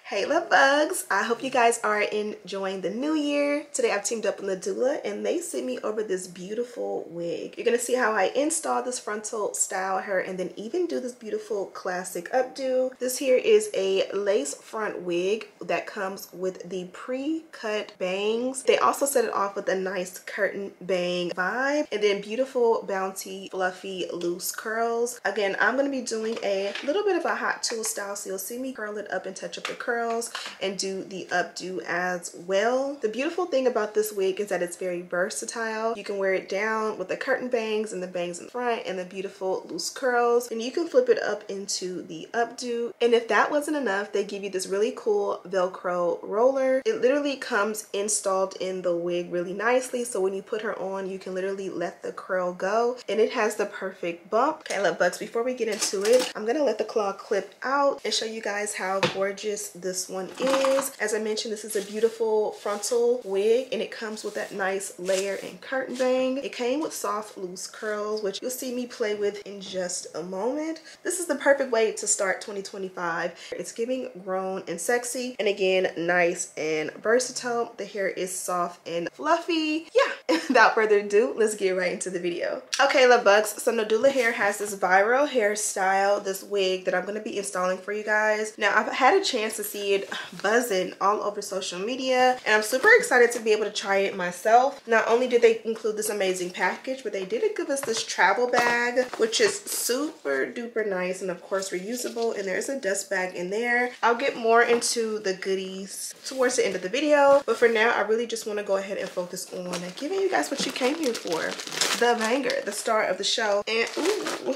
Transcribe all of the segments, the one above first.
Hey love bugs, I hope you guys are enjoying the new year. Today I've teamed up with Nadula and they sent me over this beautiful wig. You're gonna see how I install this frontal style her and then even do this beautiful classic updo. This here is a lace front wig that comes with the pre-cut bangs. They also set it off with a nice curtain bang vibe and then beautiful bouncy fluffy loose curls. Again, I'm gonna be doing a little bit of a hot tool style, so you'll see me curl it up and touch up the curls and do the updo as well. The beautiful thing about this wig is that it's very versatile. You can wear it down with the curtain bangs and the bangs in front and the beautiful loose curls, and you can flip it up into the updo. And if that wasn't enough, they give you this really cool Velcro roller. It literally comes installed in the wig really nicely, so when you put her on you can literally let the curl go and it has the perfect bump. Okay love bugs, before we get into it, I'm gonna let the claw clip out and show you guys how gorgeous this one is. As I mentioned, this is a beautiful frontal wig and it comes with that nice layer and curtain bang. It came with soft loose curls, which you'll see me play with in just a moment. This is the perfect way to start 2025. It's giving grown and sexy, and again, nice and versatile. The hair is soft and fluffy. Yeah, without further ado, let's get right into the video. Okay love bugs, so Nadula Hair has this viral hairstyle, this wig that I'm going to be installing for you guys. Now I've had a chance to see it buzzing all over social media and I'm super excited to be able to try it myself. Not only did they include this amazing package, but they did give us this travel bag, which is super duper nice and of course reusable, and there's a dust bag in there. I'll get more into the goodies towards the end of the video, but for now I really just want to go ahead and focus on giving you guys what you came here for, the banger, the star of the show. And ooh,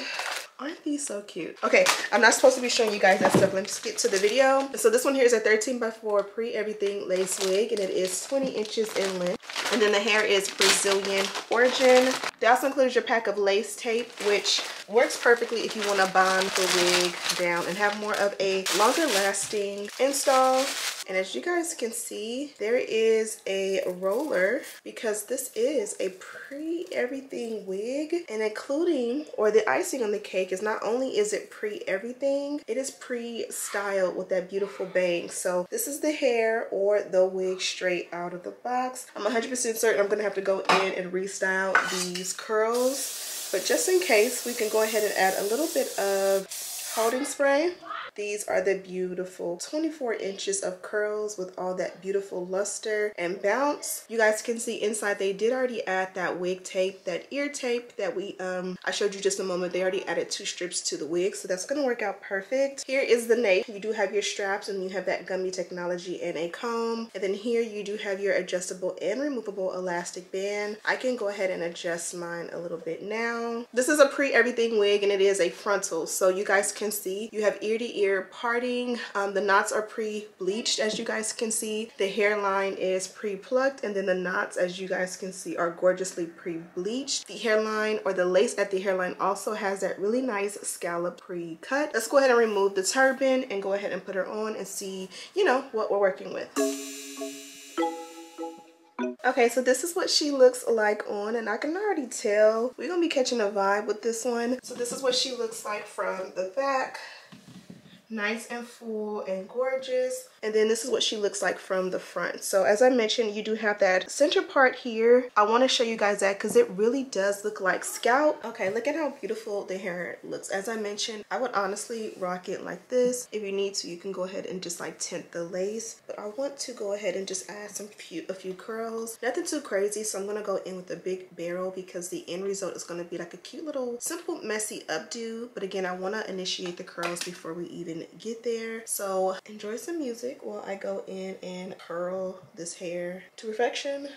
aren't these so cute? Okay, I'm not supposed to be showing you guys that stuff. Let's get to the video. So this one here is a 13x4 pre-everything lace wig and it is 20 inches in length. And then the hair is Brazilian origin. They also included your pack of lace tape, which works perfectly if you want to bond the wig down and have more of a longer lasting install. And as you guys can see, there is a roller because this is a pre-everything wig, and including, or the icing on the cake is not only is it pre-everything, it is pre-styled with that beautiful bang. So this is the hair or the wig straight out of the box. I'm 100% certain I'm gonna have to go in and restyle these curls, but just in case, we can go ahead and add a little bit of holding spray. These are the beautiful 24 inches of curls with all that beautiful luster and bounce. You guys can see inside they did already add that wig tape, that ear tape that I showed you just a moment. They already added 2 strips to the wig, so that's going to work out perfect. Here is the nape. You do have your straps and you have that gummy technology and a comb. And then here you do have your adjustable and removable elastic band. I can go ahead and adjust mine a little bit now. This is a pre-everything wig and it is a frontal, so you guys can see you have ear to ear parting. The knots are pre-bleached, as you guys can see. The hairline is pre-plucked, and then the knots, as you guys can see, are gorgeously pre-bleached. The hairline, or the lace at the hairline, also has that really nice scallop pre-cut. Let's go ahead and remove the turban and go ahead and put her on and see, you know, what we're working with. Okay, so this is what she looks like on, and I can already tell we're gonna be catching a vibe with this one. So this is what she looks like from the back. Nice and full and gorgeous. And then this is what she looks like from the front. So as I mentioned, you do have that center part here. I want to show you guys that because it really does look like scalp. Okay, look at how beautiful the hair looks. As I mentioned, I would honestly rock it like this. If you need to, you can go ahead and just like tint the lace, but I want to go ahead and just add a few curls. Nothing too crazy, so I'm going to go in with a big barrel because the end result is going to be like a cute little simple messy updo. But again, I want to initiate the curls before we even get there. So enjoy some music while I go in and curl this hair to perfection.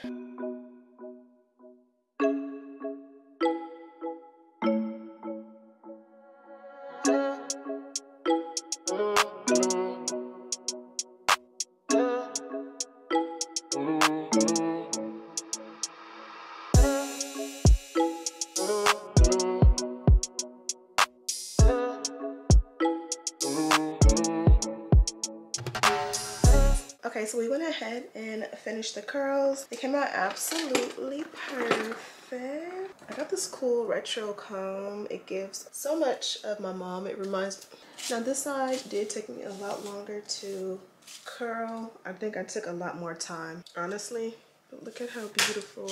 Okay, so we went ahead and finished the curls. They came out absolutely perfect. I got this cool retro comb. It gives so much of my mom. It reminds me. Now this side did take me a lot longer to curl. I think I took a lot more time, honestly. But look at how beautiful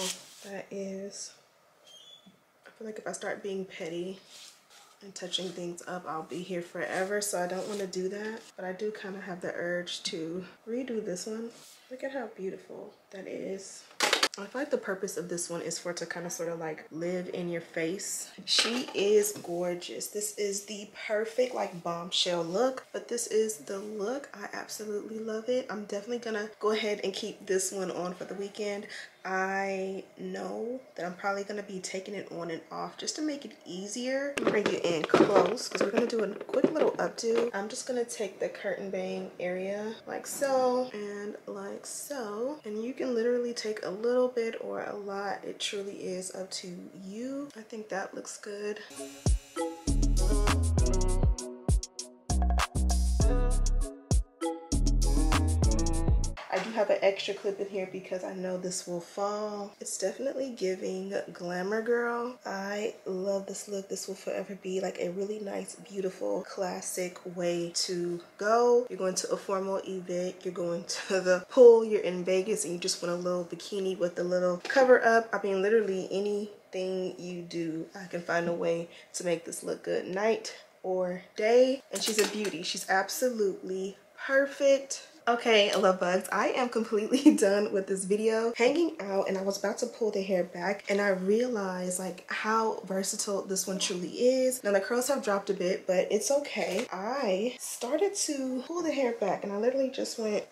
that is. I feel like if I start being petty and touching things up, I'll be here forever, so I don't want to do that. But I do kind of have the urge to redo this one. Look at how beautiful that is. I feel like the purpose of this one is for it to kind of sort of like live in your face. She is gorgeous. This is the perfect like bombshell look, but this is the look. I absolutely love it. I'm definitely gonna go ahead and keep this one on for the weekend. I know that I'm probably gonna be taking it on and off just to make it easier. Bring you in close because we're gonna do a quick little updo. I'm just gonna take the curtain bang area like so and like so, and you can literally take a little bit or a lot. It truly is up to you. I think that looks good. I do have an extra clip in here because I know this will fall. It's definitely giving glamour girl. I love this look. This will forever be like a really nice, beautiful, classic way to go. You're going to a formal event, you're going to the pool, you're in Vegas, and you just want a little bikini with a little cover up. I mean, literally anything you do, I can find a way to make this look good night or day. And she's a beauty. She's absolutely perfect. Okay, love bugs, I am completely done with this video hanging out, and I was about to pull the hair back and I realized like how versatile this one truly is. Now the curls have dropped a bit, but it's okay. I started to pull the hair back and I literally just went,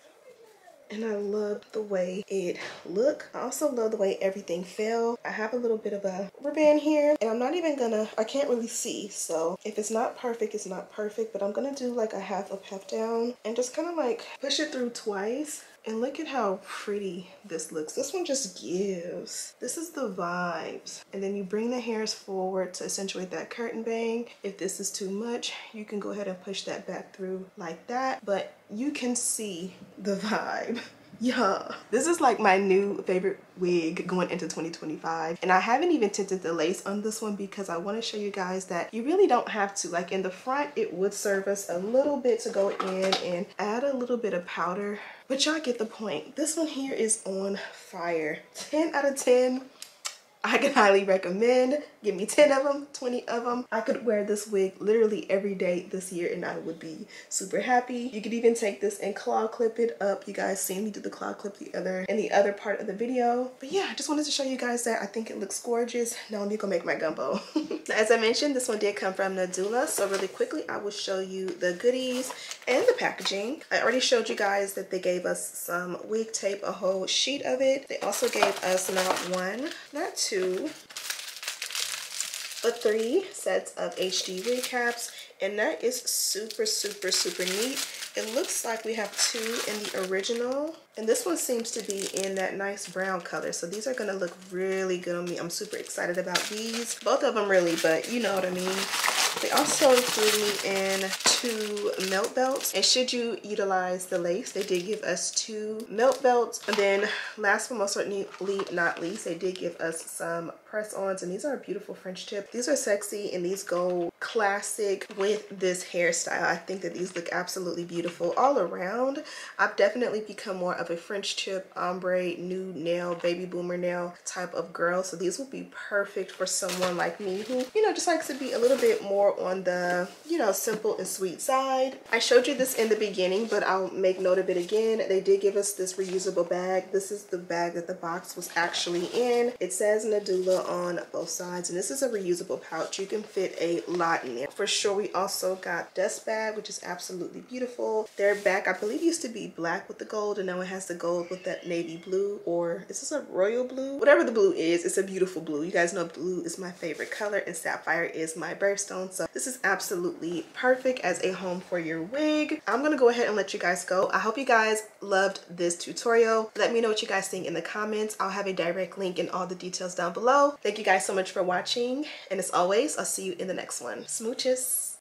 and I love the way it looked. I also love the way everything fell. I have a little bit of a rubber band here, and I'm not even gonna, I can't really see, so if it's not perfect, it's not perfect, but I'm gonna do like a half a puff down and just kind of like push it through twice. And look at how pretty this looks. This one just gives. This is the vibes. And then you bring the hairs forward to accentuate that curtain bang. If this is too much, you can go ahead and push that back through like that. But you can see the vibe. Yeah, this is like my new favorite wig going into 2025, and I haven't even tinted the lace on this one because I want to show you guys that you really don't have to. Like in the front, it would serve us a little bit to go in and add a little bit of powder, but y'all get the point. This one here is on fire. 10 out of 10. I can highly recommend. Give me 10 of them, 20 of them. I could wear this wig literally every day this year and I would be super happy. You could even take this and claw clip it up. You guys seen me do the claw clip in the other part of the video. But yeah, I just wanted to show you guys that. I think it looks gorgeous. Now let me go make my gumbo. As I mentioned, this one did come from Nadula. So really quickly, I will show you the goodies and the packaging. I already showed you guys that they gave us some wig tape, a whole sheet of it. They also gave us not one, not two, but 3 sets of HD wig caps, and that is super, super, super neat. It looks like we have 2 in the original, and this one seems to be in that nice brown color, so these are gonna look really good on me. I'm super excited about these, both of them really, but you know what I mean. They also include me in 2 melt belts, and should you utilize the lace, they did give us 2 melt belts. And then last but most certainly not least, they did give us some press-ons, and these are a beautiful French tip. These are sexy, and these go classic with this hairstyle. I think that these look absolutely beautiful all around. I've definitely become more of a French tip, ombre, nude nail, baby boomer nail type of girl, so these would be perfect for someone like me who, you know, just likes to be a little bit more on the, you know, simple and sweet side. I showed you this in the beginning, but I'll make note of it again. They did give us this reusable bag. This is the bag that the box was actually in. It says Nadula on both sides, and this is a reusable pouch. You can fit a lot in there. For sure, we also got dust bag, which is absolutely beautiful. Their back, I believe, used to be black with the gold, and now it has the gold with that navy blue, or is this a royal blue? Whatever the blue is, it's a beautiful blue. You guys know blue is my favorite color, and sapphire is my birthstone, so this is absolutely perfect as a home for your wig. I'm gonna go ahead and let you guys go. I hope you guys loved this tutorial. Let me know what you guys think in the comments. I'll have a direct link and all the details down below. Thank you guys so much for watching, and as always, I'll see you in the next one. Smooches.